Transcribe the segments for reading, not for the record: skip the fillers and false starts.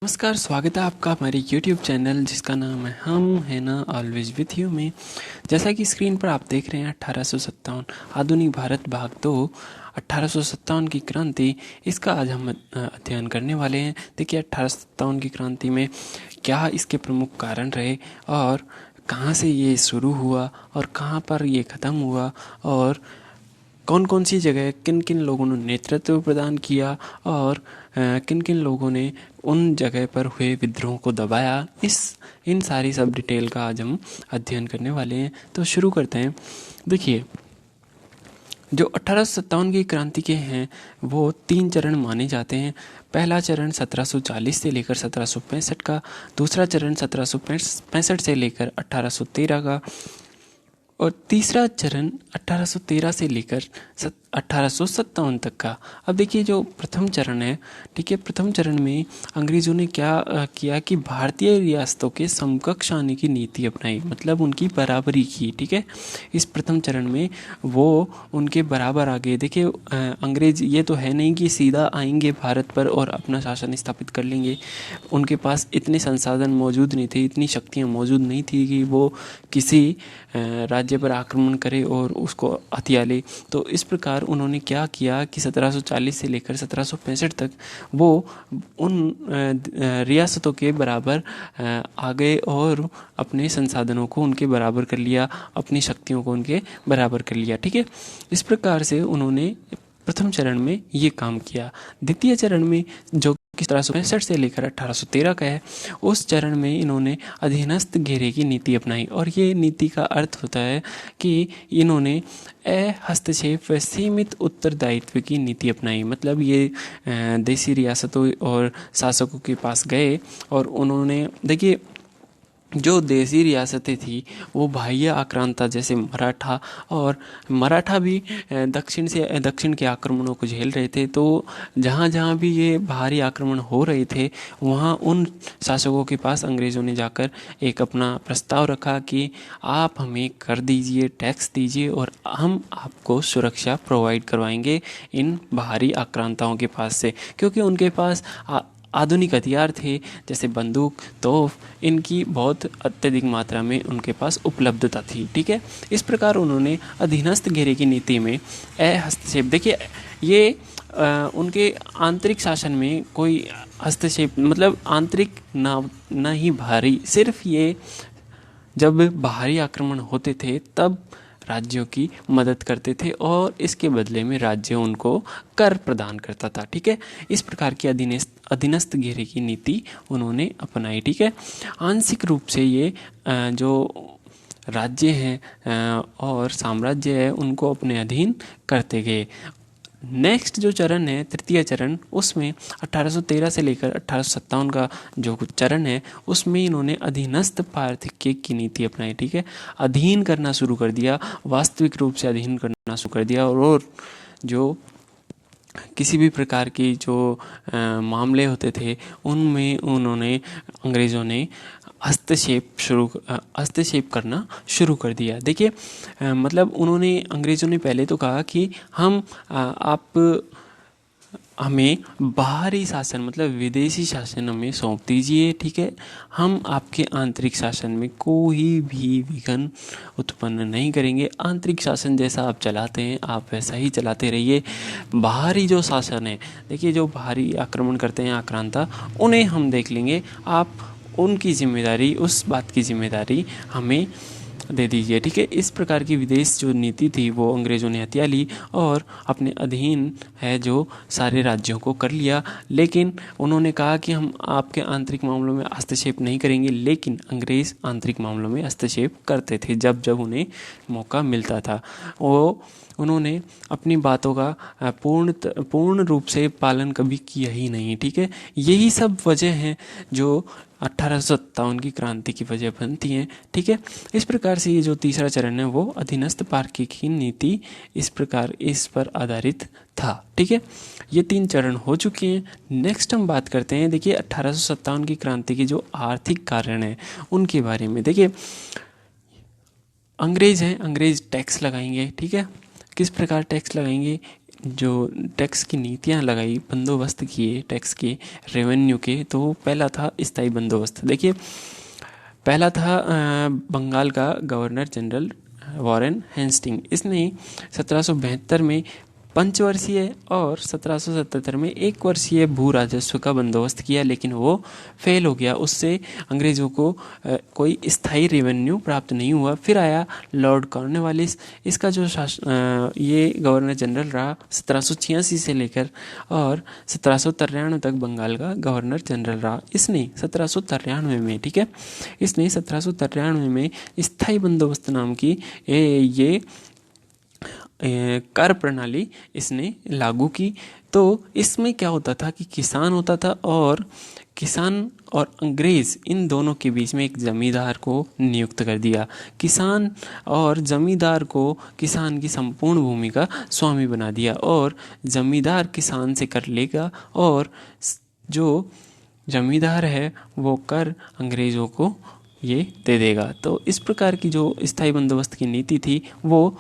नमस्कार, स्वागत है आपका हमारे YouTube चैनल जिसका नाम है हम है ना ऑलवेज विथ यू में। जैसा कि स्क्रीन पर आप देख रहे हैं 1857 आधुनिक भारत भाग 2 1857 की क्रांति, इसका आज हम अध्ययन करने वाले हैं। देखिए 1857 की क्रांति में क्या इसके प्रमुख कारण रहे और कहाँ से ये शुरू हुआ और कहाँ पर ये ख़त्म हुआ और कौन कौन सी जगह किन किन लोगों ने नेतृत्व प्रदान किया और किन किन लोगों ने उन जगह पर हुए विद्रोह को दबाया। इन सारी सब डिटेल का आज हम अध्ययन करने वाले हैं। तो शुरू करते हैं। देखिए जो 1857 की क्रांति के हैं वो 3 चरण माने जाते हैं। पहला चरण 1740 से लेकर 1765 का, दूसरा चरण 1765 से लेकर 1813 का और तीसरा चरण 1813 से लेकर 1857 तक का। अब देखिए जो प्रथम चरण है, ठीक है, प्रथम चरण में अंग्रेज़ों ने क्या किया कि भारतीय रियासतों के समकक्ष आने की नीति अपनाई, मतलब उनकी बराबरी की। ठीक है, इस प्रथम चरण में वो उनके बराबर आ गए। देखिए अंग्रेज ये तो है नहीं कि सीधा आएंगे भारत पर और अपना शासन स्थापित कर लेंगे। उनके पास इतने संसाधन मौजूद नहीं थे, इतनी शक्तियाँ मौजूद नहीं थी कि वो किसी राज्य पर आक्रमण करे और उसको हथिया ले। तो इस प्रकार उन्होंने क्या किया कि 1740 से लेकर 1765 तक वो उन रियासतों के बराबर आ गए और अपने संसाधनों को उनके बराबर कर लिया, अपनी शक्तियों को उनके बराबर कर लिया। ठीक है, इस प्रकार से उन्होंने प्रथम चरण में ये काम किया। द्वितीय चरण में जो कि 1765 से लेकर 1813 का है, उस चरण में इन्होंने अधीनस्थ घेरे की नीति अपनाई और ये नीति का अर्थ होता है कि इन्होंने हस्तक्षेप व सीमित उत्तरदायित्व की नीति अपनाई। मतलब ये देसी रियासतों और शासकों के पास गए और उन्होंने, देखिए जो देसी रियासतें थी वो बाह्य आक्रांता जैसे मराठा भी दक्षिण के आक्रमणों को झेल रहे थे। तो जहाँ जहाँ भी ये बाहरी आक्रमण हो रहे थे वहाँ उन शासकों के पास अंग्रेज़ों ने जाकर एक अपना प्रस्ताव रखा कि आप हमें कर दीजिए, टैक्स दीजिए और हम आपको सुरक्षा प्रोवाइड करवाएंगे इन बाहरी आक्रांताओं के पास से, क्योंकि उनके पास आधुनिक हथियार थे जैसे बंदूक, तोप, इनकी बहुत अत्यधिक मात्रा में उनके पास उपलब्धता थी। ठीक है, इस प्रकार उन्होंने अधीनस्थ घेरे की नीति में हस्तक्षेप, देखिए ये उनके आंतरिक शासन में कोई हस्तक्षेप, मतलब आंतरिक ना ही बाहरी, सिर्फ ये जब बाहरी आक्रमण होते थे तब राज्यों की मदद करते थे और इसके बदले में राज्य उनको कर प्रदान करता था। ठीक है, इस प्रकार की अधीनस्थ घेरे की नीति उन्होंने अपनाई। ठीक है, आंशिक रूप से ये जो राज्य हैं और साम्राज्य है उनको अपने अधीन करते गए। नेक्स्ट जो चरण है, तृतीय चरण, उसमें 1813 से लेकर 1857 का जो चरण है उसमें इन्होंने अधीनस्थ पारतंत्र्य की नीति अपनाई। ठीक है, अधीन करना शुरू कर दिया, वास्तविक रूप से अधीन करना शुरू कर दिया और जो किसी भी प्रकार की जो मामले होते थे उनमें उन्होंने, अंग्रेज़ों ने हस्तक्षेप करना शुरू कर दिया। देखिए मतलब अंग्रेज़ों ने पहले तो कहा कि आप हमें बाहरी शासन, मतलब विदेशी शासन हमें सौंप दीजिए। ठीक है, हम आपके आंतरिक शासन में कोई भी विघ्न उत्पन्न नहीं करेंगे। आंतरिक शासन जैसा आप चलाते हैं आप वैसा ही चलाते रहिए। बाहरी जो शासन है, देखिए जो बाहरी आक्रमण करते हैं आक्रांता, उन्हें हम देख लेंगे, आप उनकी जिम्मेदारी, उस बात की जिम्मेदारी हमें दे दीजिए। ठीक है, इस प्रकार की विदेश जो नीति थी वो अंग्रेज़ों ने हथिया ली और अपने अधीन है जो सारे राज्यों को कर लिया। लेकिन उन्होंने कहा कि हम आपके आंतरिक मामलों में हस्तक्षेप नहीं करेंगे, लेकिन अंग्रेज़ आंतरिक मामलों में हस्तक्षेप करते थे जब जब उन्हें मौका मिलता था। उन्होंने अपनी बातों का पूर्ण रूप से पालन कभी किया ही नहीं। ठीक है, यही सब वजह हैं जो 1857 की क्रांति की वजह बनती हैं। ठीक है, इस प्रकार से ये जो तीसरा चरण है वो अधीनस्थ पारतंत्र्य की नीति इस पर आधारित था। ठीक है, ये 3 चरण हो चुके हैं। नेक्स्ट हम बात करते हैं, देखिए 1857 की क्रांति के जो आर्थिक कारण हैं उनके बारे में। देखिए अंग्रेज़ हैं, अंग्रेज़ टैक्स लगाएंगे। ठीक है, किस प्रकार टैक्स लगाएंगे? जो टैक्स की नीतियां लगाई, बंदोबस्त किए टैक्स के, रेवेन्यू के, तो पहला था स्थायी बंदोबस्त। देखिए, पहला था बंगाल का गवर्नर जनरल वॉरेन हेस्टिंग। इसने 1772 में पंचवर्षीय और 1777 में एक वर्षीय भू राजस्व का बंदोबस्त किया, लेकिन वो फेल हो गया। उससे अंग्रेज़ों को कोई स्थायी रेवेन्यू प्राप्त नहीं हुआ। फिर आया लॉर्ड कॉर्नवालिस। इसका जो ये गवर्नर जनरल रहा 1786 से लेकर और 1793 तक बंगाल का गवर्नर जनरल रहा। इसने 1793 में, ठीक है, इसने 1793 में स्थायी बंदोबस्त नाम की ये कर प्रणाली इसने लागू की। तो इसमें क्या होता था कि किसान होता था और किसान और अंग्रेज़ इन दोनों के बीच में एक ज़मींदार को नियुक्त कर दिया। किसान और ज़मींदार को किसान की संपूर्ण भूमि का स्वामी बना दिया और ज़मींदार किसान से कर लेगा और जो ज़मींदार है वो कर अंग्रेज़ों को ये दे देगा। तो इस प्रकार की जो स्थायी बंदोबस्त की नीति थी वो,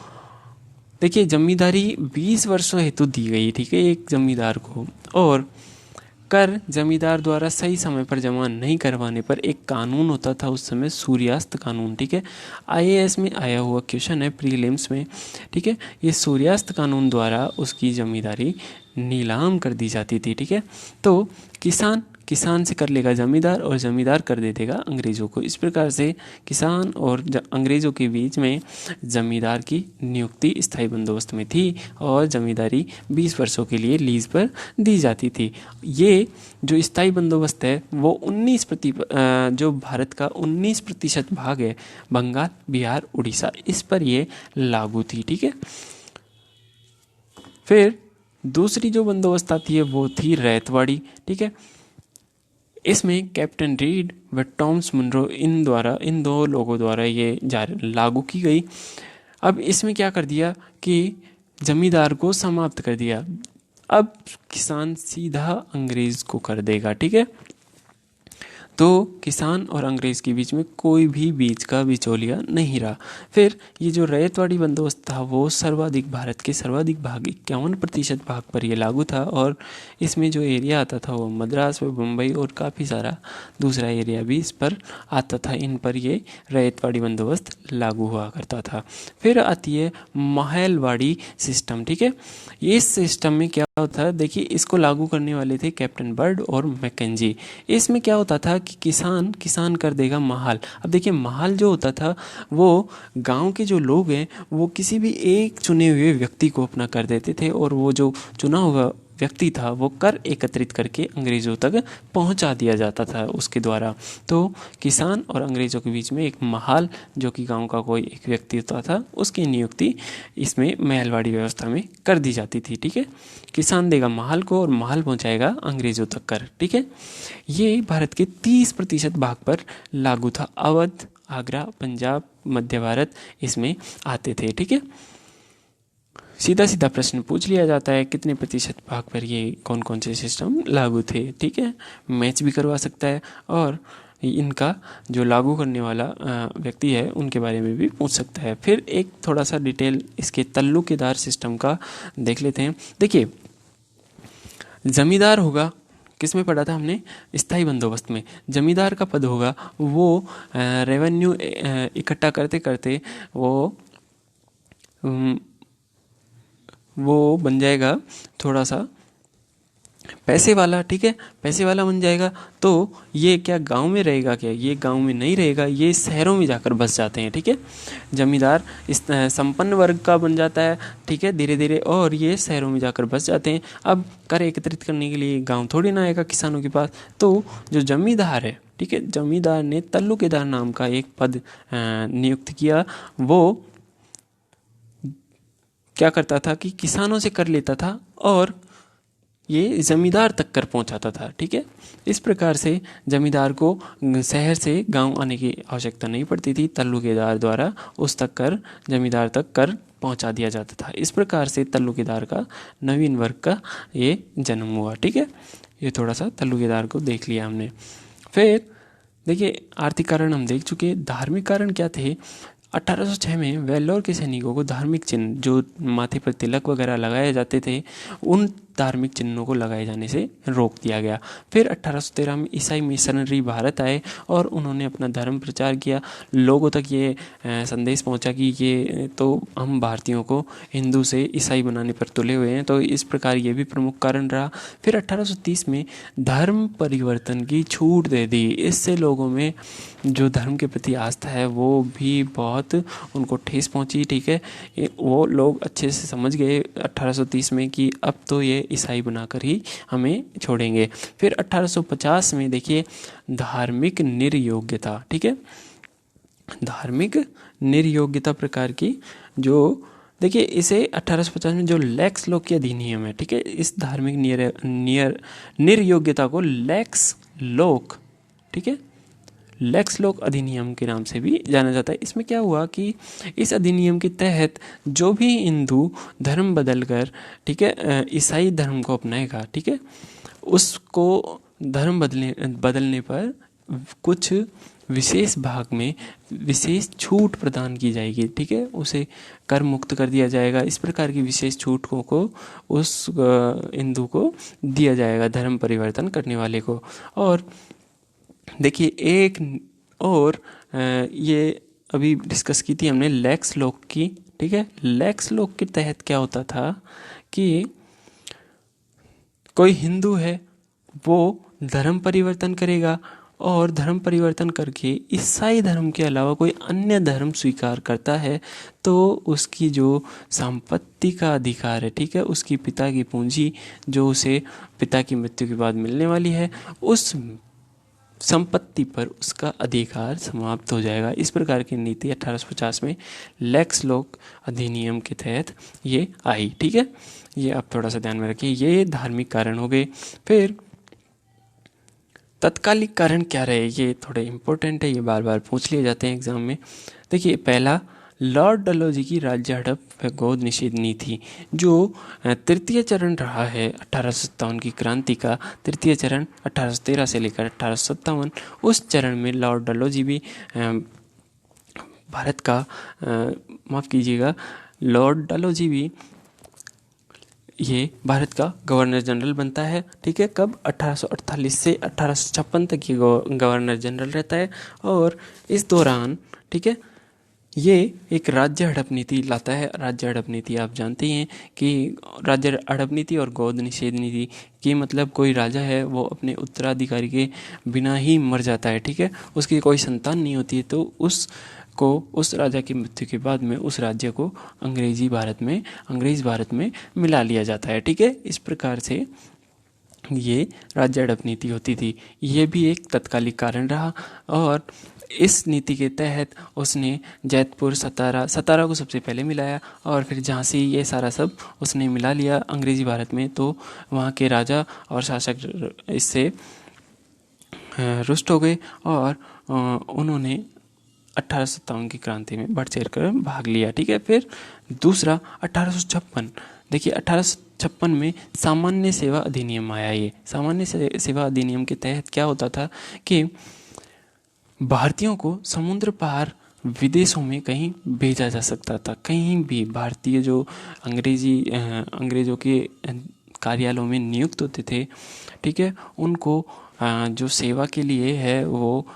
देखिए, जमींदारी 20 वर्षों हेतु दी गई, ठीक है, एक जमींदार को। और कर जमींदार द्वारा सही समय पर जमा नहीं करवाने पर एक कानून होता था उस समय, सूर्यास्त कानून, ठीक है। आईएएस में आया हुआ क्वेश्चन है प्रीलिम्स में, ठीक है। ये सूर्यास्त कानून द्वारा उसकी जमींदारी नीलाम कर दी जाती थी, ठीक है। तो किसान से कर लेगा जमींदार और जमींदार कर दे देगा अंग्रेज़ों को। इस प्रकार से किसान और अंग्रेज़ों के बीच में जमींदार की नियुक्ति स्थायी बंदोबस्त में थी और जमींदारी 20 वर्षों के लिए लीज पर दी जाती थी। ये जो स्थायी बंदोबस्त है वो 19% जो भारत का 19% भाग है, बंगाल, बिहार, उड़ीसा, इस पर ये लागू थी, ठीक है। फिर दूसरी जो बंदोबस्त आती है वो थी रैयतवाड़ी, ठीक है। इसमें कैप्टन रीड व टॉमस मुनरो इन दो लोगों द्वारा ये लागू की गई। अब इसमें क्या कर दिया कि जमींदार को समाप्त कर दिया। अब किसान सीधा अंग्रेज को कर देगा, ठीक है। तो किसान और अंग्रेज के बीच में कोई भी बीच का बिचौलिया नहीं रहा। फिर ये जो रैयतवाड़ी बंदोबस्त था वो भारत के सर्वाधिक भाग 51% भाग पर ये लागू था और इसमें जो एरिया आता था वो मद्रास व मुंबई और काफ़ी सारा दूसरा एरिया भी इस पर आता था। इन पर ये रैयतवाड़ी बंदोबस्त लागू हुआ करता था। फिर आती है महलवाड़ी सिस्टम, ठीक है। इस सिस्टम में क्या होता है, देखिए, इसको लागू करने वाले थे कैप्टन बर्ड और मैकेंजी। इसमें क्या होता था कि किसान कर देगा महाल। अब देखिए, महाल जो होता था वो गांव के जो लोग हैं वो किसी भी एक चुने हुए व्यक्ति को अपना कर देते थे और वो जो चुना हुआ व्यक्ति था वो कर एकत्रित करके अंग्रेज़ों तक पहुंचा दिया जाता था उसके द्वारा। तो किसान और अंग्रेज़ों के बीच में एक महाल, जो कि गांव का कोई एक व्यक्ति होता था, उसकी नियुक्ति इसमें महलवाड़ी व्यवस्था में कर दी जाती थी, ठीक है। किसान देगा महाल को और महाल पहुंचाएगा अंग्रेज़ों तक कर, ठीक है। ये भारत के 30% भाग पर लागू था। अवध, आगरा, पंजाब, मध्य भारत इसमें आते थे, ठीक है। सीधा सीधा प्रश्न पूछ लिया जाता है कितने प्रतिशत भाग पर ये कौन कौन से सिस्टम लागू थे, ठीक है। मैच भी करवा सकता है और इनका जो लागू करने वाला व्यक्ति है उनके बारे में भी पूछ सकता है। फिर एक थोड़ा सा डिटेल इसके ताल्लुकेदार सिस्टम का देख लेते हैं। देखिए, जमींदार होगा, किस में पढ़ा था हमने, स्थायी बंदोबस्त में। जमींदार का पद होगा वो रेवेन्यू इकट्ठा करते करते वो बन जाएगा थोड़ा सा पैसे वाला, ठीक है, पैसे वाला बन जाएगा। तो ये क्या गांव में रहेगा, क्या ये गांव में नहीं रहेगा, ये शहरों में जाकर बस जाते हैं, ठीक है। जमींदार इस संपन्न वर्ग का बन जाता है, ठीक है, धीरे धीरे, और ये शहरों में जाकर बस जाते हैं। अब कर एकत्रित करने के लिए गांव थोड़ी ना आएगा किसानों के पास। तो जो जमींदार है, ठीक है, जमींदार ने ताल्लुकेदार नाम का एक पद नियुक्त किया। वो क्या करता था कि किसानों से कर लेता था और ये जमींदार तक कर पहुंचाता था, ठीक है। इस प्रकार से जमींदार को शहर से गांव आने की आवश्यकता नहीं पड़ती थी, ताल्लुकेदार द्वारा उस तक कर, जमींदार तक कर पहुंचा दिया जाता था। इस प्रकार से ताल्लुकेदार का नवीन वर्ग का ये जन्म हुआ, ठीक है। ये थोड़ा सा ताल्लुकेदार को देख लिया हमने। फिर देखिए, आर्थिक कारण हम देख चुके। धार्मिक कारण क्या थे। 1806 में वेल्लोर के सैनिकों को धार्मिक चिन्ह जो माथे पर तिलक वगैरह लगाए जाते थे उन धार्मिक चिन्हों को लगाए जाने से रोक दिया गया। फिर 1813 में ईसाई मिशनरी भारत आए और उन्होंने अपना धर्म प्रचार किया। लोगों तक ये संदेश पहुंचा कि ये तो हम भारतीयों को हिंदू से ईसाई बनाने पर तुले हुए हैं, तो इस प्रकार ये भी प्रमुख कारण रहा। फिर 1830 में धर्म परिवर्तन की छूट दे दी। इससे लोगों में जो धर्म के प्रति आस्था है वो भी बहुत उनको ठेस पहुंची। ठीक है, वो लोग अच्छे से समझ गए 1830 में कि अब तो ये ईसाई बनाकर ही हमें छोड़ेंगे। फिर 1850 में देखिए धार्मिक निर्योग्यता। ठीक है, धार्मिक निर्योग्यता प्रकार की जो देखिए इसे 1850 में जो लैक्स लॉ की अधिनियम है, ठीक है, इस धार्मिक निर्योग्यता को लैक्स लॉक, ठीक है, लैक्स लॉक अधिनियम के नाम से भी जाना जाता है। इसमें क्या हुआ कि इस अधिनियम के तहत जो भी हिंदू धर्म बदलकर, ठीक है, ईसाई धर्म को अपनाएगा, ठीक है, उसको धर्म बदलने पर कुछ विशेष भाग में विशेष छूट प्रदान की जाएगी। ठीक है, उसे कर मुक्त कर दिया जाएगा। इस प्रकार की विशेष छूटों को उस हिंदू को दिया जाएगा, धर्म परिवर्तन करने वाले को। और देखिए एक और ये अभी डिस्कस की थी हमने लैक्स लॉक की। ठीक है, लैक्स लॉक के तहत क्या होता था कि कोई हिंदू है वो धर्म परिवर्तन करेगा और धर्म परिवर्तन करके ईसाई धर्म के अलावा कोई अन्य धर्म स्वीकार करता है तो उसकी जो संपत्ति का अधिकार है, ठीक है, उसकी पिता की पूंजी जो उसे पिता की मृत्यु के बाद मिलने वाली है, उस संपत्ति पर उसका अधिकार समाप्त हो जाएगा। इस प्रकार की नीति 1850 में लैक्स लॉक अधिनियम के तहत ये आई। ठीक है, ये आप थोड़ा सा ध्यान में रखिए। ये धार्मिक कारण हो गए। फिर तत्कालिक कारण क्या रहे, ये थोड़े इम्पोर्टेंट है, ये बार बार पूछ लिए जाते हैं एग्जाम में। देखिए पहला, लॉर्ड डलहौजी की राज्य हड़प व गोद निषेध नीति जो तृतीय चरण रहा है 1857 की क्रांति का। तृतीय चरण 1813 से लेकर 1857, उस चरण में लॉर्ड डलहौजी भी भारत का माफ़ कीजिएगा, लॉर्ड डलहौजी भी ये भारत का गवर्नर जनरल बनता है। ठीक है, कब 1848 से 1856 तक ये गवर्नर जनरल रहता है। और इस दौरान, ठीक है, ये एक राज्य हड़प नीति लाता है। राज्य हड़प नीति आप जानते ही हैं कि राज्य हड़प नीति और गोद निषेध नीति की मतलब कोई राजा है वो अपने उत्तराधिकारी के बिना ही मर जाता है, ठीक है, उसकी कोई संतान नहीं होती है, तो उस राजा की मृत्यु के बाद में उस राज्य को अंग्रेज भारत में मिला लिया जाता है। ठीक है, इस प्रकार से ये राज्य हड़प नीति होती थी। ये भी एक तत्कालिक कारण रहा। और इस नीति के तहत उसने जैतपुर, सतारा को सबसे पहले मिलाया और फिर झांसी, ये सारा सब उसने मिला लिया अंग्रेजी भारत में। तो वहाँ के राजा और शासक इससे रुष्ट हो गए और उन्होंने 1857 की क्रांति में बढ़ चढ़ कर भाग लिया। ठीक है, फिर दूसरा 1856, देखिए 1856 में सामान्य सेवा अधिनियम आया। ये सामान्य सेवा अधिनियम के तहत क्या होता था कि भारतीयों को समुद्र पार विदेशों में कहीं भेजा जा सकता था। कहीं भी भारतीय जो अंग्रेजों के कार्यालयों में नियुक्त होते थे, ठीक है, उनको जो सेवा के लिए है वो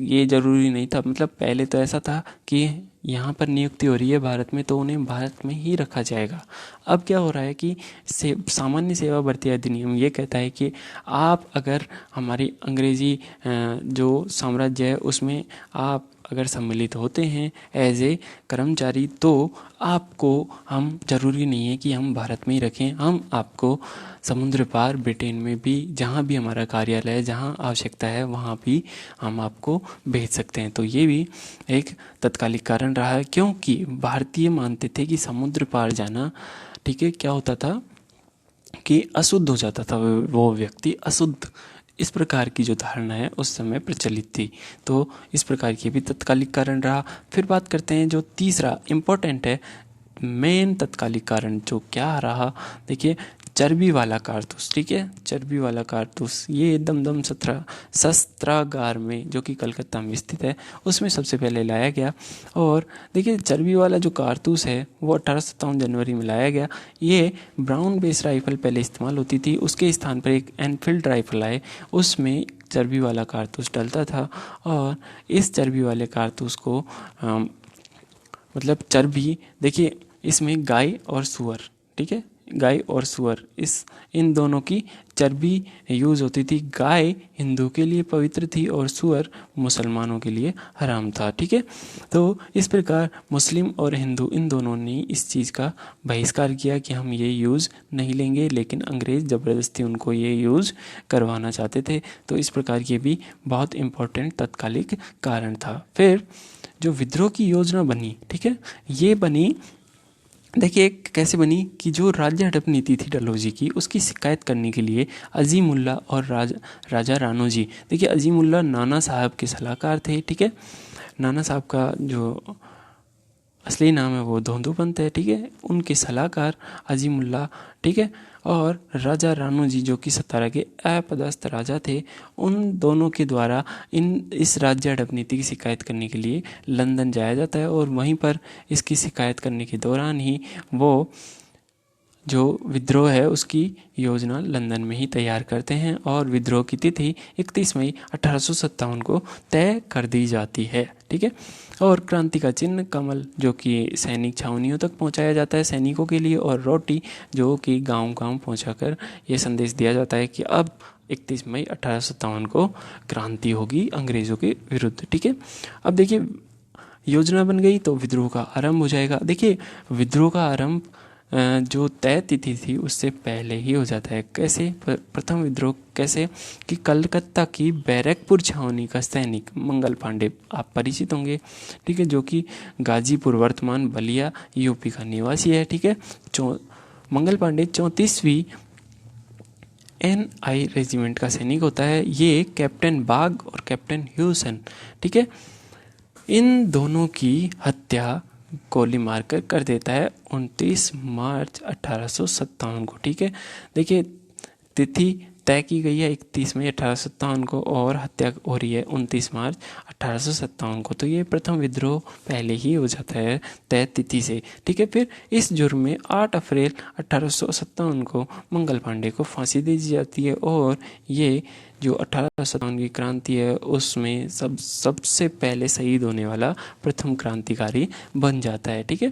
ये ज़रूरी नहीं था। मतलब पहले तो ऐसा था कि यहाँ पर नियुक्ति हो रही है भारत में तो उन्हें भारत में ही रखा जाएगा। अब क्या हो रहा है कि सामान्य सेवा भर्ती अधिनियम ये कहता है कि आप अगर हमारी अंग्रेजी जो साम्राज्य है उसमें आप अगर सम्मिलित होते हैं एज ए कर्मचारी तो आपको हम ज़रूरी नहीं है कि हम भारत में ही रखें, हम आपको समुद्र पार ब्रिटेन में भी जहाँ भी हमारा कार्यालय है, जहाँ आवश्यकता है वहाँ भी हम आपको भेज सकते हैं। तो ये भी एक तत्कालिक कारण रहा है, क्योंकि भारतीय मानते थे कि समुद्र पार जाना, ठीक है, क्या होता था कि अशुद्ध हो जाता था, वो व्यक्ति अशुद्ध, इस प्रकार की जो धारणा है उस समय प्रचलित थी। तो इस प्रकार की भी तत्कालिक कारण रहा। फिर बात करते हैं जो तीसरा इम्पोर्टेंट है, मेन तत्कालिक कारण जो क्या रहा। देखिए चर्बी वाला कारतूस, ठीक है, चर्बी वाला कारतूस ये दमदम शस्त्रागार में, जो कि कलकत्ता में स्थित है, उसमें सबसे पहले लाया गया। और देखिए चर्बी वाला जो कारतूस है वो 1857 जनवरी में लाया गया। ये ब्राउन बेस राइफल पहले इस्तेमाल होती थी, उसके स्थान पर एक एनफील्ड राइफल आए, उसमें चर्बी वाला कारतूस डलता था। और इस चर्बी वाले कारतूस को मतलब चर्बी, देखिए इसमें गाय और सूअर, ठीक है, गाय और सूअर, इन दोनों की चर्बी यूज़ होती थी। गाय हिंदू के लिए पवित्र थी और सूअर मुसलमानों के लिए हराम था, ठीक है। तो इस प्रकार मुस्लिम और हिंदू इन दोनों ने इस चीज़ का बहिष्कार किया कि हम ये यूज़ नहीं लेंगे, लेकिन अंग्रेज़ ज़बरदस्ती उनको ये यूज़ करवाना चाहते थे। तो इस प्रकार ये भी बहुत इम्पोर्टेंट तत्कालिक कारण था। फिर जो विद्रोह की योजना बनी, ठीक है, ये बनी, देखिए कैसे बनी कि जो राज्य हड़प नीति थी डलहौजी की, उसकी शिकायत करने के लिए अजीमुल्ला और राजा रानोजी, देखिए अजीमुल्ला नाना साहब के सलाहकार थे, ठीक है, नाना साहब का जो असली नाम है वो धोंदू पंत है, ठीक है, उनके सलाहकार अजीमुल्ला, ठीक है, और राजा रानोजी जो कि सतारा के अपदस्थ राजा थे, उन दोनों के द्वारा इस राज्य हड़प नीति की शिकायत करने के लिए लंदन जाया जाता है। और वहीं पर इसकी शिकायत करने के दौरान ही वो जो विद्रोह है उसकी योजना लंदन में ही तैयार करते हैं और विद्रोह की तिथि 31 मई 1857 को तय कर दी जाती है, ठीक है। और क्रांति का चिन्ह कमल, जो कि सैनिक छावनियों तक पहुंचाया जाता है सैनिकों के लिए, और रोटी, जो कि गांव-गांव पहुंचाकर ये संदेश दिया जाता है कि अब 31 मई 1857 को क्रांति होगी अंग्रेज़ों के विरुद्ध, ठीक है। अब देखिए योजना बन गई तो विद्रोह का आरंभ हो जाएगा। देखिए विद्रोह का आरंभ जो तय तिथि थी उससे पहले ही हो जाता है। कैसे? प्रथम विद्रोह कैसे कि कलकत्ता की बैरकपुर छावनी का सैनिक मंगल पांडे, आप परिचित होंगे, ठीक है, जो कि गाजीपुर वर्तमान बलिया यूपी का निवासी है, ठीक है। मंगल पांडे 34वीं NI रेजिमेंट का सैनिक होता है। ये कैप्टन बाग और कैप्टन ह्यूसन, ठीक है, इन दोनों की हत्या गोली मारकर कर देता है 29 मार्च 1857 को, ठीक है। देखिए तिथि तय की गई है 31 मई 1857 को और हत्या हो रही है 29 मार्च 1857 को। तो ये प्रथम विद्रोह पहले ही हो जाता है तय तिथि से, ठीक है। फिर इस जुर्म में 8 अप्रैल 1857 को मंगल पांडे को फांसी दी जाती है और ये जो 1857 की क्रांति है उसमें सबसे पहले शहीद होने वाला प्रथम क्रांतिकारी बन जाता है, ठीक है।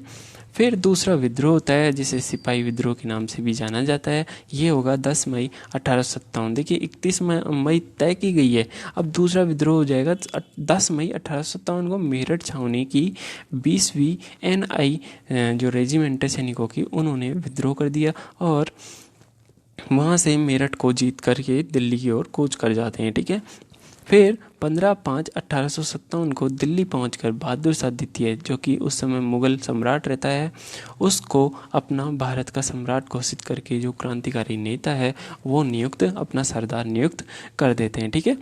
फिर दूसरा विद्रोह होता है जिसे सिपाही विद्रोह के नाम से भी जाना जाता है। ये होगा 10 मई 1857। देखिए 31 मई तय की गई है, अब दूसरा विद्रोह हो जाएगा 10 मई 1857 को। मेरठ छावनी की 20वीं NI जो रेजिमेंट है सैनिकों की, उन्होंने विद्रोह कर दिया और वहाँ से मेरठ को जीत करके दिल्ली की ओर कूच कर जाते हैं, ठीक है। फिर 15/5/1857 को दिल्ली पहुंचकर बहादुर शाह द्वितीय, जो कि उस समय मुगल सम्राट रहता है, उसको अपना भारत का सम्राट घोषित करके जो क्रांतिकारी नेता है वो अपना सरदार नियुक्त कर देते हैं, ठीक है।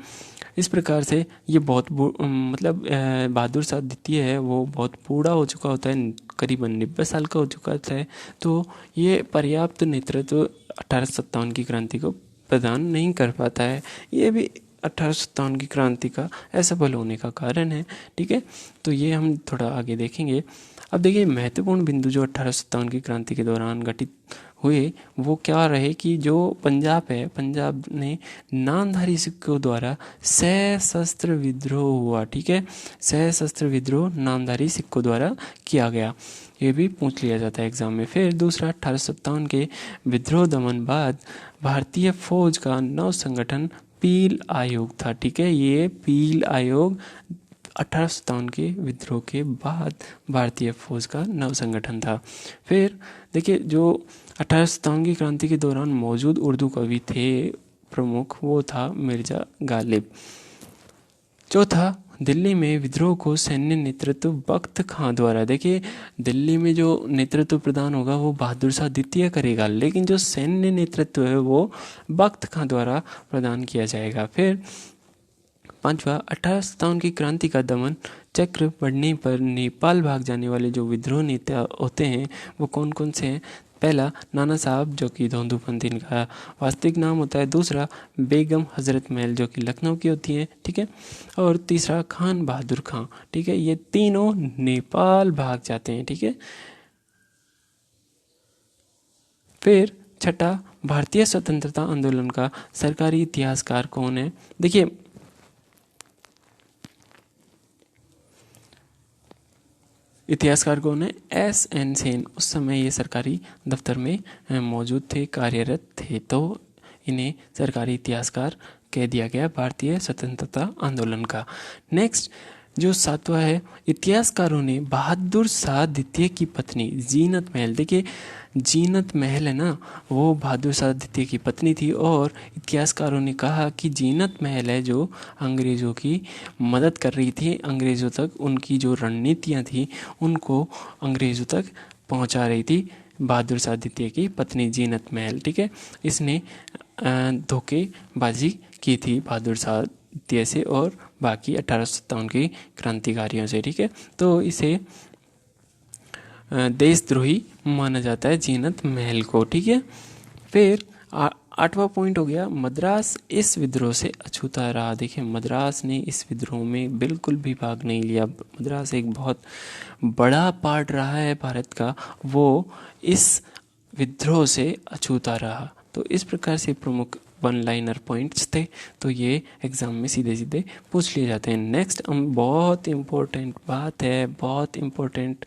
इस प्रकार से ये बहुत मतलब बहादुर शाह द्वितीय है वो बहुत बूढ़ा हो चुका होता है, करीबन 90 साल का हो चुका होता है। तो ये पर्याप्त नेतृत्व 1857 की क्रांति को प्रदान नहीं कर पाता है। ये भी 1857 की क्रांति का असफल होने का कारण है, ठीक है। तो ये हम थोड़ा आगे देखेंगे। अब देखिए महत्वपूर्ण बिंदु जो 1857 की क्रांति के दौरान घटित हुए वो क्या रहे कि जो पंजाब है, पंजाब ने नामधारी सिखों द्वारा सशस्त्र विद्रोह हुआ, ठीक है। सशस्त्र विद्रोह नामधारी सिखों द्वारा किया गया, ये भी पूछ लिया जाता है एग्जाम में। फिर दूसरा 1857 के विद्रोह दमन बाद भारतीय फौज का नव संगठन पील आयोग था, ठीक है। ये पील आयोग 1857 के विद्रोह के बाद भारतीय फौज का नव संगठन था। फिर देखिए जो 1857 की क्रांति के दौरान मौजूद उर्दू कवि थे प्रमुख, वो था मिर्जा गालिब। चौथा, दिल्ली में विद्रोह को सैन्य नेतृत्व बख्त खां द्वारा, देखिए दिल्ली में जो नेतृत्व प्रदान होगा वो बहादुर शाह द्वितीय करेगा, लेकिन जो सैन्य नेतृत्व है वो बख्त खां द्वारा प्रदान किया जाएगा। फिर पांचवा, 1857 की क्रांति का दमन चक्र बढ़ने पर नेपाल भाग जाने वाले जो विद्रोह नेता होते हैं वो कौन कौन से हैं? पहला नाना साहब जो कि धोंदूपंथी इनका वास्तविक नाम होता है, दूसरा बेगम हज़रत महल जो कि लखनऊ की होती है, ठीक है, और तीसरा खान बहादुर खां, ठीक है। ये तीनों नेपाल भाग जाते हैं, ठीक है। फिर छठा, भारतीय स्वतंत्रता आंदोलन का सरकारी इतिहासकार कौन है? देखिए, इतिहासकार कौन है? S.N. सेन। उस समय ये सरकारी दफ्तर में मौजूद थे, कार्यरत थे, तो इन्हें सरकारी इतिहासकार कह दिया गया भारतीय स्वतंत्रता आंदोलन का। नेक्स्ट जो सातवां है, इतिहासकारों ने बहादुर शाह द्वितीय की पत्नी जीनत महल, देखिए जीनत महल है ना, वो बहादुर शाह द्वितीय की पत्नी थी, और इतिहासकारों ने कहा कि जीनत महल है जो अंग्रेज़ों की मदद कर रही थी, अंग्रेज़ों तक उनकी जो रणनीतियाँ थी उनको अंग्रेज़ों तक पहुंचा रही थी बहादुर शाह द्वितीय की पत्नी जीनत महल, ठीक है। इसने धोखेबाजी की थी बहादुर शाह द्वितीय से और बाकी 1857 की क्रांतिकारियों से, ठीक है। तो इसे देशद्रोही माना जाता है जीनत महल को, ठीक है। फिर आठवां पॉइंट हो गया, मद्रास इस विद्रोह से अछूता रहा। देखिए, मद्रास ने इस विद्रोह में बिल्कुल भी भाग नहीं लिया। मद्रास एक बहुत बड़ा पार्ट रहा है भारत का, वो इस विद्रोह से अछूता रहा। तो इस प्रकार से प्रमुख वन लाइनर पॉइंट्स थे, तो ये एग्ज़ाम में सीधे सीधे पूछ लिए जाते हैं। नेक्स्ट हम बहुत इम्पोर्टेंट बात है, बहुत इम्पोर्टेंट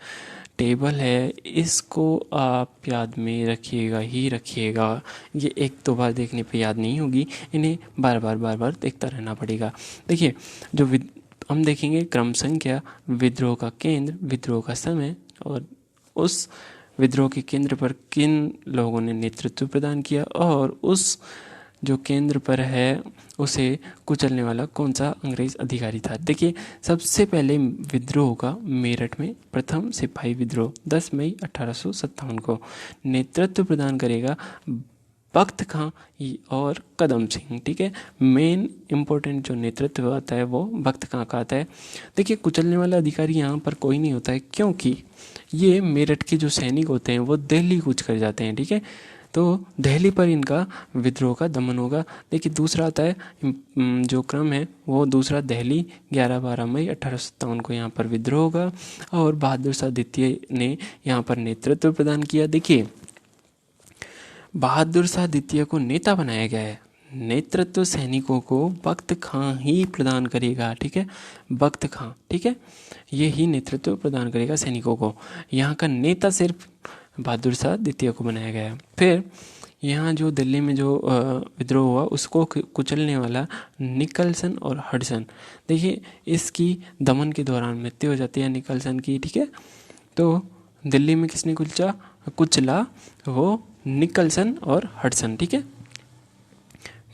टेबल है, इसको आप याद में रखिएगा ही रखिएगा। ये एक दो बार देखने पे याद नहीं होगी, इन्हें बार बार देखता रहना पड़ेगा। देखिए, जो हम देखेंगे क्रम संख्या, विद्रोह का केंद्र, विद्रोह का समय, और उस विद्रोह के केंद्र पर किन लोगों ने नेतृत्व प्रदान किया, और उस जो केंद्र पर है उसे कुचलने वाला कौन सा अंग्रेज अधिकारी था। देखिए, सबसे पहले विद्रोह होगा मेरठ में, प्रथम सिपाही विद्रोह 10 मई 1857 को। नेतृत्व प्रदान करेगा बख्त खां और कदम सिंह, ठीक है। मेन इम्पोर्टेंट जो नेतृत्व आता है वो बख्त खां का आता है। देखिए, कुचलने वाला अधिकारी यहाँ पर कोई नहीं होता है, क्योंकि ये मेरठ के जो सैनिक होते हैं वो दिल्ली कूच कर जाते हैं, ठीक है। तो दिल्ली पर इनका विद्रोह का दमन होगा। देखिए, दूसरा आता है जो क्रम है वो दूसरा, दिल्ली 11-12 मई 1857 को यहाँ पर विद्रोह होगा, और बहादुर शाह द्वितीय ने यहाँ पर नेतृत्व प्रदान किया। देखिए, बहादुर शाह द्वितीय को नेता बनाया गया है, नेतृत्व सैनिकों को बख्त खां ही प्रदान करेगा, ठीक है, बख्त खां, ठीक है, ये ही नेतृत्व प्रदान करेगा सैनिकों को। यहाँ का नेता सिर्फ बहादुर शाह द्वितीय को बनाया गया है। फिर यहाँ जो दिल्ली में जो विद्रोह हुआ उसको कुचलने वाला निकलसन और हडसन। देखिए, इसकी दमन के दौरान मृत्यु हो जाती है निकलसन की, ठीक है। तो दिल्ली में किसने कुचला? वो निकलसन और हडसन, ठीक है।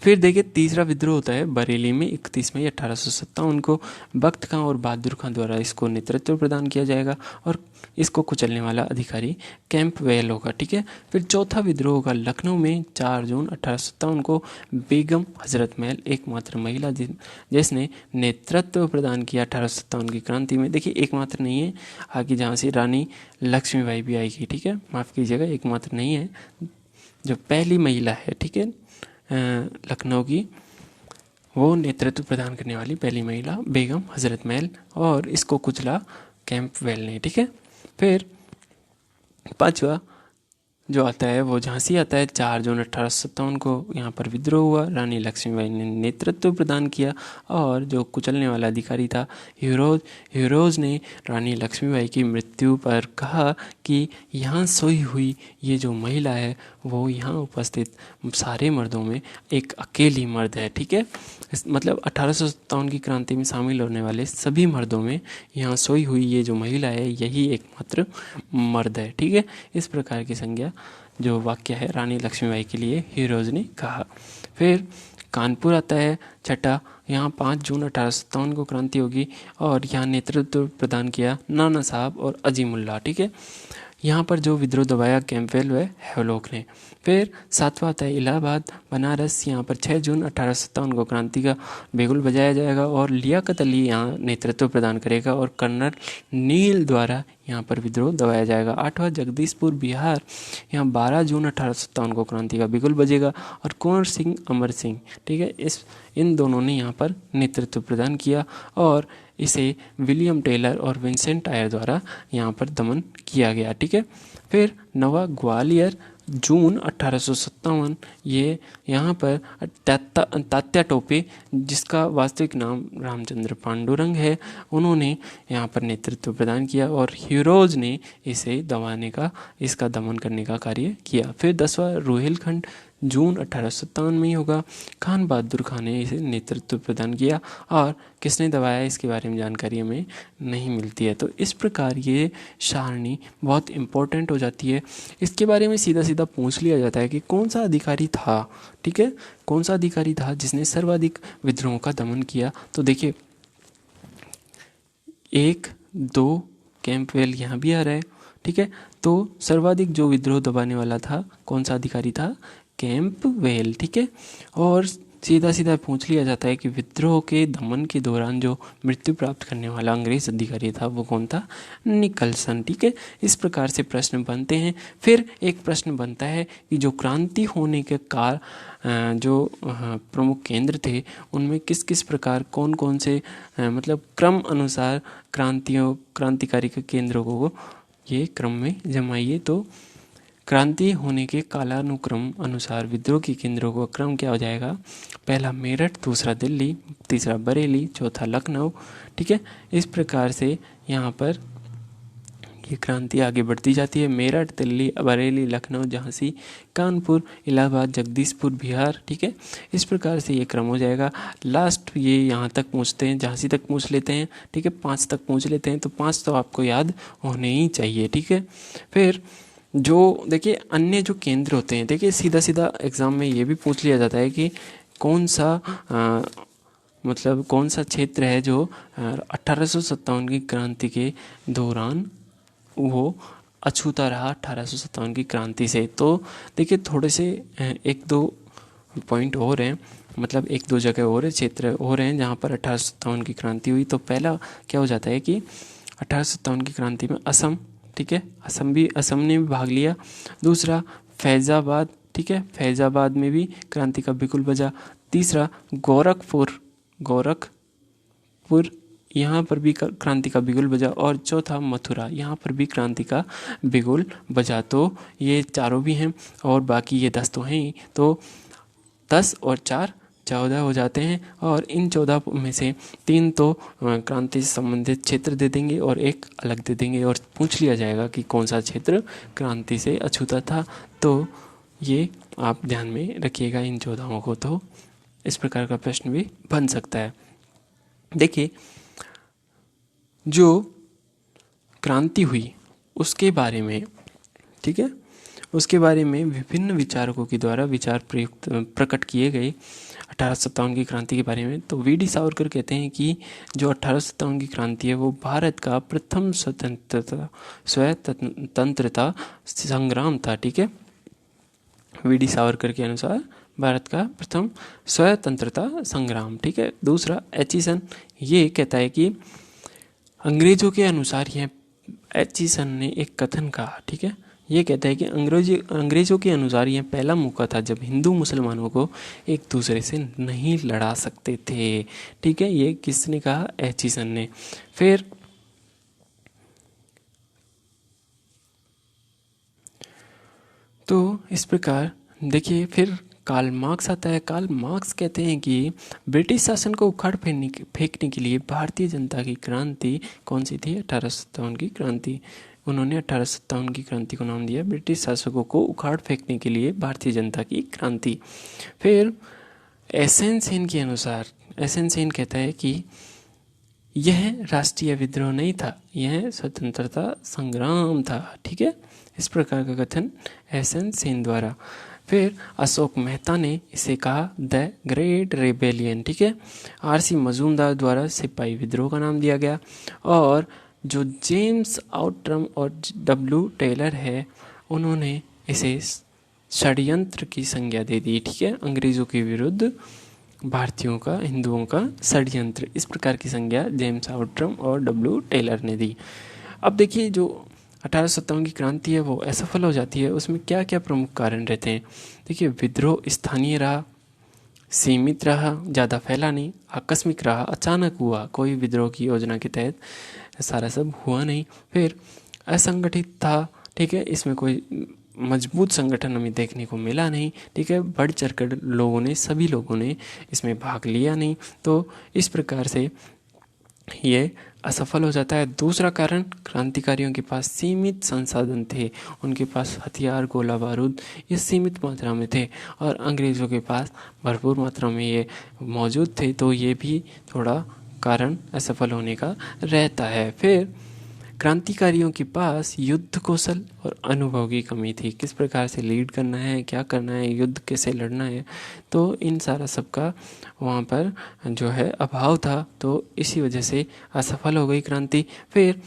फिर देखिए, तीसरा विद्रोह होता है बरेली में 31 मई 1857 को। बख्त खां और बहादुर खां द्वारा इसको नेतृत्व प्रदान किया जाएगा, और इसको कुचलने वाला अधिकारी कैंपवेल होगा, ठीक है। फिर चौथा विद्रोह होगा लखनऊ में 4 जून 1857 को। बेगम हज़रत महल एकमात्र महिला जिसने नेतृत्व प्रदान किया 1857 की क्रांति में। देखिए, एकमात्र नहीं है, आगे जहाँ से रानी लक्ष्मीबाई भी आएगी, ठीक है, माफ़ कीजिएगा, एकमात्र नहीं है, जो पहली महिला है, ठीक है, लखनऊ की, वो नेतृत्व प्रदान करने वाली पहली महिला बेगम हज़रत महल, और इसको कुचला कैंपवेल ने, ठीक है। फिर पांचवा जो आता है वो झांसी आता है। 4 जून 1857 को यहाँ पर विद्रोह हुआ, रानी लक्ष्मीबाई ने नेतृत्व प्रदान किया, और जो कुचलने वाला अधिकारी था हीरोज ने रानी लक्ष्मीबाई की मृत्यु पर कहा कि यहाँ सोई हुई ये जो महिला है वो यहाँ उपस्थित सारे मर्दों में एक अकेली मर्द है, ठीक है। मतलब 1857 की क्रांति में शामिल होने वाले सभी मर्दों में यहाँ सोई हुई ये जो महिला है यही एकमात्र मर्द है, ठीक है। इस प्रकार की संज्ञा जो वाक्य है रानी लक्ष्मीबाई के लिए हीरोज ने कहा। फिर कानपुर आता है छठा। यहाँ 5 जून 1857 को क्रांति होगी, और यहाँ नेतृत्व प्रदान किया नाना साहब और अजीमुल्ला, ठीक है। यहाँ पर जो विद्रोह दबाया कैंपवेल व हेवलॉक ने। फिर सातवां आता है इलाहाबाद बनारस। यहाँ पर 6 जून 1857 को क्रांति का बिगुल बजाया जाएगा, और लियाकत अली यहाँ नेतृत्व प्रदान करेगा, और कर्नल नील द्वारा यहाँ पर विद्रोह दबाया जाएगा। 8वां जगदीशपुर बिहार, यहाँ 12 जून 1857 को क्रांति का बिगुल बजेगा और कुंवर सिंह अमर सिंह, ठीक है, इन दोनों ने यहाँ पर नेतृत्व प्रदान किया और इसे विलियम टेलर और विंसेंट आयर द्वारा यहाँ पर दमन किया गया, ठीक है। फिर नवा ग्वालियर, जून 1857, ये यहाँ पर तात्या टोपे, जिसका वास्तविक नाम रामचंद्र पांडुरंग है, उन्होंने यहाँ पर नेतृत्व प्रदान किया और हीरोज ने इसे इसका दमन करने का कार्य किया। फिर 10वां रोहिलखंड, जून 1857 में ही होगा। खान बहादुर खान ने इसे नेतृत्व प्रदान किया और किसने दबाया इसके बारे में जानकारी हमें नहीं मिलती है। तो इस प्रकार ये सारणी बहुत इम्पोर्टेंट हो जाती है। इसके बारे में सीधा सीधा पूछ लिया जाता है कि कौन सा अधिकारी था, ठीक है, कौन सा अधिकारी था जिसने सर्वाधिक विद्रोहों का दमन किया। तो देखिए 1, 2 कैंपवेल यहाँ भी आ रहा है, ठीक है। तो सर्वाधिक जो विद्रोह दबाने वाला था, कौन सा अधिकारी था, कैंपवेल, ठीक है। और सीधा सीधा पूछ लिया जाता है कि विद्रोह के दमन के दौरान जो मृत्यु प्राप्त करने वाला अंग्रेज अधिकारी था वो कौन था, निकलसन, ठीक है। इस प्रकार से प्रश्न बनते हैं। फिर एक प्रश्न बनता है कि जो क्रांति होने के जो प्रमुख केंद्र थे उनमें किस किस प्रकार कौन कौन से मतलब क्रम अनुसार क्रांतिकारी के केंद्रों को ये क्रम में जमाइए। तो क्रांति होने के कालानुक्रम अनुसार विद्रोह के केंद्रों का क्रम क्या हो जाएगा, पहला मेरठ, दूसरा दिल्ली, तीसरा बरेली, चौथा लखनऊ, ठीक है। इस प्रकार से यहाँ पर ये क्रांति आगे बढ़ती जाती है। मेरठ, दिल्ली, बरेली, लखनऊ, झांसी, कानपुर, इलाहाबाद, जगदीशपुर बिहार, ठीक है। इस प्रकार से ये क्रम हो जाएगा। लास्ट ये यहाँ तक पूछते हैं, झांसी तक पूछ लेते हैं, ठीक है, 5 तक पूछ लेते हैं। तो 5 तो आपको याद होने ही चाहिए, ठीक है। फिर जो देखिए अन्य जो केंद्र होते हैं, देखिए सीधा सीधा एग्ज़ाम में ये भी पूछ लिया जाता है कि कौन सा मतलब कौन सा क्षेत्र है जो 1857 की क्रांति के दौरान वो अछूता रहा 1857 की क्रांति से। तो देखिए थोड़े से 1-2 पॉइंट और हैं, मतलब 1-2 जगह और क्षेत्र और हैं जहाँ पर 1857 की क्रांति हुई। तो पहला क्या हो जाता है कि 1857 की क्रांति में असम, ठीक है, असम ने भी भाग लिया। दूसरा फैज़ाबाद, ठीक है, फैज़ाबाद में भी क्रांति का बिगुल बजा। तीसरा गोरखपुर, यहाँ पर भी क्रांति का बिगुल बजा। और चौथा मथुरा, यहाँ पर भी क्रांति का बिगुल बजा। तो ये चारों भी हैं और बाकी ये 10 तो हैं ही। तो 10 और 4 14 हो जाते हैं और इन 14 में से 3 तो क्रांति से संबंधित क्षेत्र दे देंगे और 1 अलग दे देंगे और पूछ लिया जाएगा कि कौन सा क्षेत्र क्रांति से अछूता था। तो ये आप ध्यान में रखिएगा इन 14 को। तो इस प्रकार का प्रश्न भी बन सकता है। देखिए जो क्रांति हुई उसके बारे में, ठीक है, उसके बारे में विभिन्न विचारकों के द्वारा विचार प्रकट किए गए 1857 की क्रांति के बारे में। तो वी.डी. सावरकर कहते हैं कि जो 1857 की क्रांति है वो भारत का प्रथम स्वतंत्रता संग्राम था, ठीक है। वी.डी. सावरकर के अनुसार भारत का प्रथम स्वतंत्रता संग्राम, ठीक है। दूसरा एचिसन ये कहता है कि अंग्रेजों के अनुसार यह एचिसन ने एक कथन कहा, ठीक है, ये कहता है कि अंग्रेजों के अनुसार यह पहला मौका था जब हिंदू मुसलमानों को एक दूसरे से नहीं लड़ा सकते थे, ठीक है। ये किसने कहा, एचिसन ने। फिर तो इस प्रकार देखिए फिर कार्ल मार्क्स आता है। कार्ल मार्क्स कहते हैं कि ब्रिटिश शासन को उखाड़ फेंकने के लिए भारतीय जनता की क्रांति कौन सी थी, 1857 की क्रांति। उन्होंने 1857 की क्रांति को नाम दिया ब्रिटिश शासकों को उखाड़ फेंकने के लिए भारतीय जनता की क्रांति। फिर एस.एन. सेन के अनुसार, एस.एन. सेन कहता है कि यह राष्ट्रीय विद्रोह नहीं था, यह स्वतंत्रता संग्राम था, ठीक है। इस प्रकार का कथन एस.एन. सेन द्वारा। फिर अशोक मेहता ने इसे कहा द ग्रेट रेबेलियन, ठीक है। आर.सी. मजूमदार द्वारा सिपाही विद्रोह का नाम दिया गया। और जो जेम्स आउटरम और डब्ल्यू टेलर है उन्होंने इसे षड्यंत्र की संज्ञा दे दी, ठीक है। अंग्रेजों के विरुद्ध भारतीयों का, हिंदुओं का षड्यंत्र, इस प्रकार की संज्ञा जेम्स आउटरम और डब्ल्यू टेलर ने दी। अब देखिए जो 1857 की क्रांति है वो असफल हो जाती है, उसमें क्या क्या प्रमुख कारण रहते हैं। देखिए विद्रोह स्थानीय रहा, सीमित रहा, ज़्यादा फैला नहीं, आकस्मिक रहा, अचानक हुआ, कोई विद्रोह की योजना के तहत सारा सब हुआ नहीं। फिर असंगठित था, ठीक है, इसमें कोई मजबूत संगठन हमें देखने को मिला नहीं, ठीक है, बढ़ चढ़कर लोगों ने, सभी लोगों ने इसमें भाग लिया नहीं, तो इस प्रकार से ये असफल हो जाता है। दूसरा कारण, क्रांतिकारियों के पास सीमित संसाधन थे, उनके पास हथियार, गोला बारूद ये सीमित मात्रा में थे, और अंग्रेज़ों के पास भरपूर मात्रा में ये मौजूद थे, तो ये भी थोड़ा कारण असफल होने का रहता है। फिर क्रांतिकारियों के पास युद्ध कौशल और अनुभव की कमी थी, किस प्रकार से लीड करना है, क्या करना है, युद्ध कैसे लड़ना है, तो इन सारा सबका वहाँ पर जो है अभाव था, तो इसी वजह से असफल हो गई क्रांति। फिर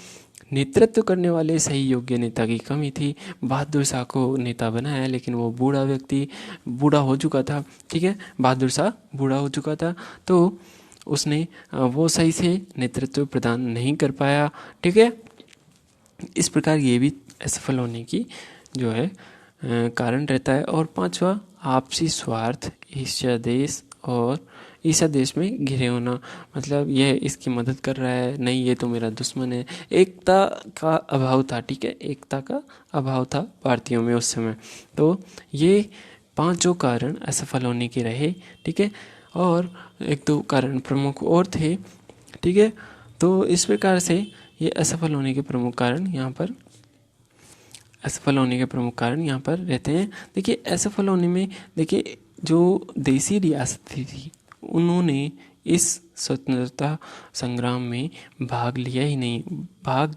नेतृत्व करने वाले सही योग्य नेता की कमी थी। बहादुर शाह को नेता बनाया, लेकिन वो बूढ़ा व्यक्ति, बूढ़ा हो चुका था, ठीक है, बहादुर शाह बूढ़ा हो चुका था, तो उसने वो सही से नेतृत्व प्रदान नहीं कर पाया, ठीक है। इस प्रकार ये भी असफल होने की जो है कारण रहता है। और पांचवा, आपसी स्वार्थ, ईर्ष्या देश में घिरे होना, मतलब यह इसकी मदद कर रहा है, नहीं ये तो मेरा दुश्मन है। एकता का अभाव था, ठीक है, एकता का अभाव था भारतीयों में उस समय। तो ये पांचों कारण असफल होने के रहे, ठीक है, और एक दो कारण प्रमुख और थे, ठीक है। तो इस प्रकार से ये असफल होने के प्रमुख कारण यहाँ पर रहते हैं। देखिए असफल होने में, देखिए जो देसी रियासतें थी उन्होंने इस स्वतंत्रता संग्राम में भाग लिया ही नहीं। भाग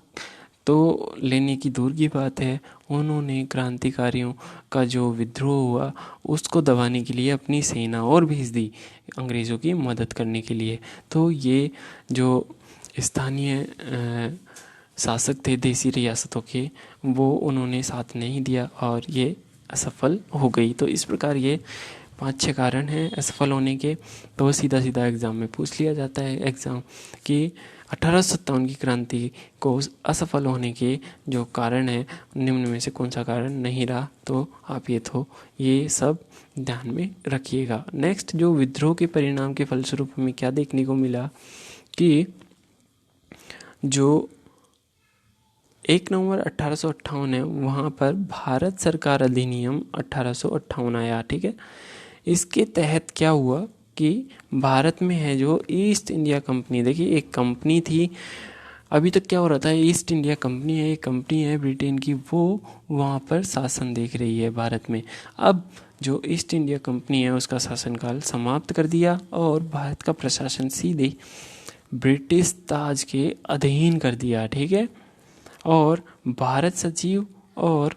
तो लेने की दूर की बात है, उन्होंने क्रांतिकारियों का जो विद्रोह हुआ उसको दबाने के लिए अपनी सेना और भेज दी अंग्रेज़ों की मदद करने के लिए। तो ये जो स्थानीय शासक थे देसी रियासतों के, वो उन्होंने साथ नहीं दिया और ये असफल हो गई। तो इस प्रकार ये 5-6 कारण हैं असफल होने के। तो सीधा सीधा एग्ज़ाम में पूछ लिया जाता है एग्ज़ाम कि 1857 की क्रांति को असफल होने के जो कारण है निम्न में से कौन सा कारण नहीं रहा। तो आप ये सब ध्यान में रखिएगा। नेक्स्ट, जो विद्रोह के परिणाम के फलस्वरूप हमें क्या देखने को मिला कि जो 1 नवंबर 1858 है वहाँ पर भारत सरकार अधिनियम 1858 आया, ठीक है। इसके तहत क्या हुआ कि भारत में है जो ईस्ट इंडिया कंपनी, देखिए एक कंपनी थी, अभी तक क्या हो रहा था, ईस्ट इंडिया कंपनी है, एक कंपनी है ब्रिटेन की, वो वहाँ पर शासन देख रही है भारत में। अब जो ईस्ट इंडिया कंपनी है उसका शासनकाल समाप्त कर दिया और भारत का प्रशासन सीधे ब्रिटिश ताज के अधीन कर दिया, ठीक है। और भारत सचिव और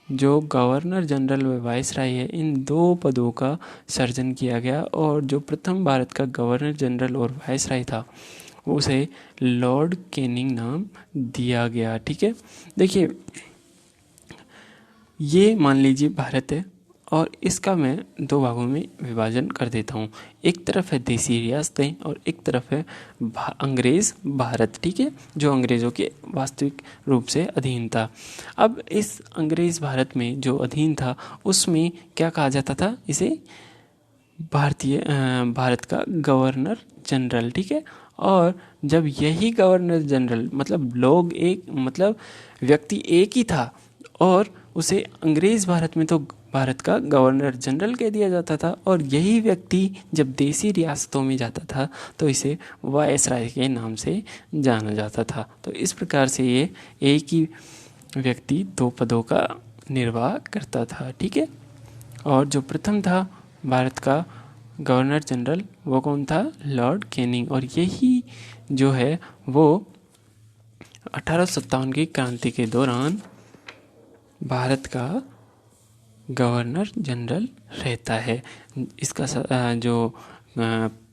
जो गवर्नर जनरल व वायसराय है, इन 2 पदों का सृजन किया गया। और जो प्रथम भारत का गवर्नर जनरल और वायसराय था उसे लॉर्ड कैनिंग नाम दिया गया, ठीक है। देखिए ये मान लीजिए भारत है और इसका मैं 2 भागों में विभाजन कर देता हूँ। एक तरफ है देसी रियासतें और एक तरफ है अंग्रेज़ भारत, ठीक है, जो अंग्रेज़ों के वास्तविक रूप से अधीन था। अब इस अंग्रेज़ भारत में जो अधीन था उसमें क्या कहा जाता था, इसे भारत का गवर्नर जनरल, ठीक है। और जब यही गवर्नर जनरल मतलब व्यक्ति एक ही था और उसे अंग्रेज़ भारत में तो भारत का गवर्नर जनरल कह दिया जाता था, और यही व्यक्ति जब देसी रियासतों में जाता था तो इसे वायसराय के नाम से जाना जाता था। तो इस प्रकार से ये एक ही व्यक्ति 2 पदों का निर्वाह करता था, ठीक है। और जो प्रथम था भारत का गवर्नर जनरल वो कौन था, लॉर्ड कैनिंग। और यही जो है वो 1857 की क्रांति के दौरान भारत का गवर्नर जनरल रहता है। इसका जो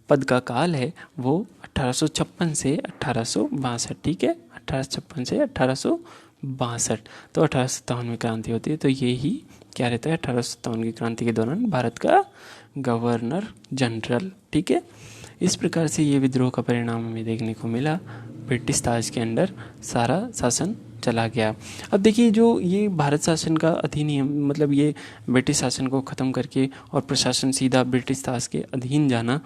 पद का काल है वो 1856 से 1862, ठीक है, 1856 से 1862। तो 1857 में क्रांति होती है, तो यही क्या रहता है 1857 की क्रांति के दौरान भारत का गवर्नर जनरल, ठीक है। इस प्रकार से ये विद्रोह का परिणाम हमें देखने को मिला। ब्रिटिश ताज के अंडर सारा शासन चला गया। अब देखिए, जो ये भारत शासन का अधिनियम, मतलब ये ब्रिटिश शासन को ख़त्म करके और प्रशासन सीधा ब्रिटिश ताज के अधीन जाना,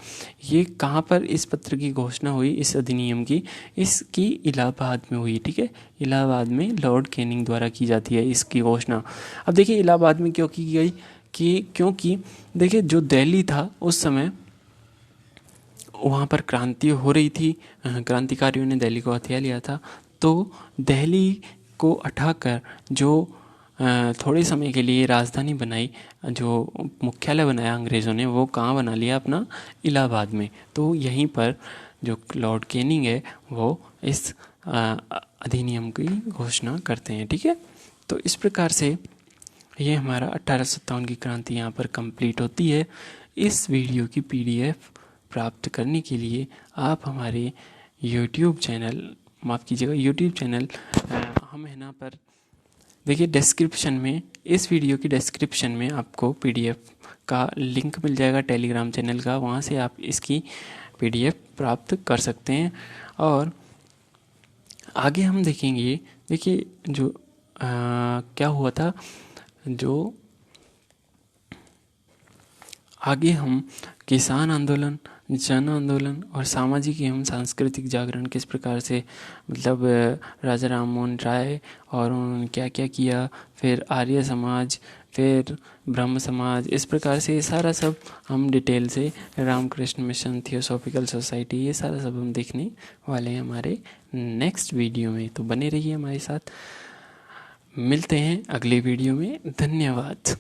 ये कहाँ पर इस पत्र की घोषणा हुई, इस अधिनियम की? इसकी इलाहाबाद में हुई। ठीक है, इलाहाबाद में लॉर्ड कैनिंग द्वारा की जाती है इसकी घोषणा। अब देखिए, इलाहाबाद में क्यों की गई? क्योंकि देखिए, जो दिल्ली था उस समय, वहाँ पर क्रांति हो रही थी, क्रांतिकारियों ने दिल्ली को हथिया लिया था। तो दिल्ली को हटाकर जो थोड़े समय के लिए राजधानी बनाई, जो मुख्यालय बनाया अंग्रेज़ों ने, वो कहाँ बना लिया? अपना इलाहाबाद में। तो यहीं पर जो लॉर्ड कैनिंग है वो इस अधिनियम की घोषणा करते हैं। ठीक है, तो इस प्रकार से ये हमारा 1857 की क्रांति यहाँ पर कंप्लीट होती है। इस वीडियो की PDF प्राप्त करने के लिए आप हमारे YouTube चैनल, माफ़ कीजिएगा, YouTube चैनल हम है ना पर देखिए, डिस्क्रिप्शन में, इस वीडियो की डिस्क्रिप्शन में आपको PDF का लिंक मिल जाएगा टेलीग्राम चैनल का, वहाँ से आप इसकी PDF प्राप्त कर सकते हैं। और आगे हम देखेंगे, देखिए जो क्या हुआ था, जो आगे हम किसान आंदोलन, जन आंदोलन और सामाजिक एवं सांस्कृतिक जागरण किस प्रकार से, मतलब राजा राम मोहन राय और उन्होंने क्या क्या किया, फिर आर्य समाज, फिर ब्रह्म समाज, इस प्रकार से ये सारा सब हम डिटेल से, रामकृष्ण मिशन, थियोसॉफिकल सोसाइटी, ये सारा सब हम देखने वाले हैं हमारे नेक्स्ट वीडियो में। तो बने रहिए हमारे साथ, मिलते हैं अगले वीडियो में। धन्यवाद।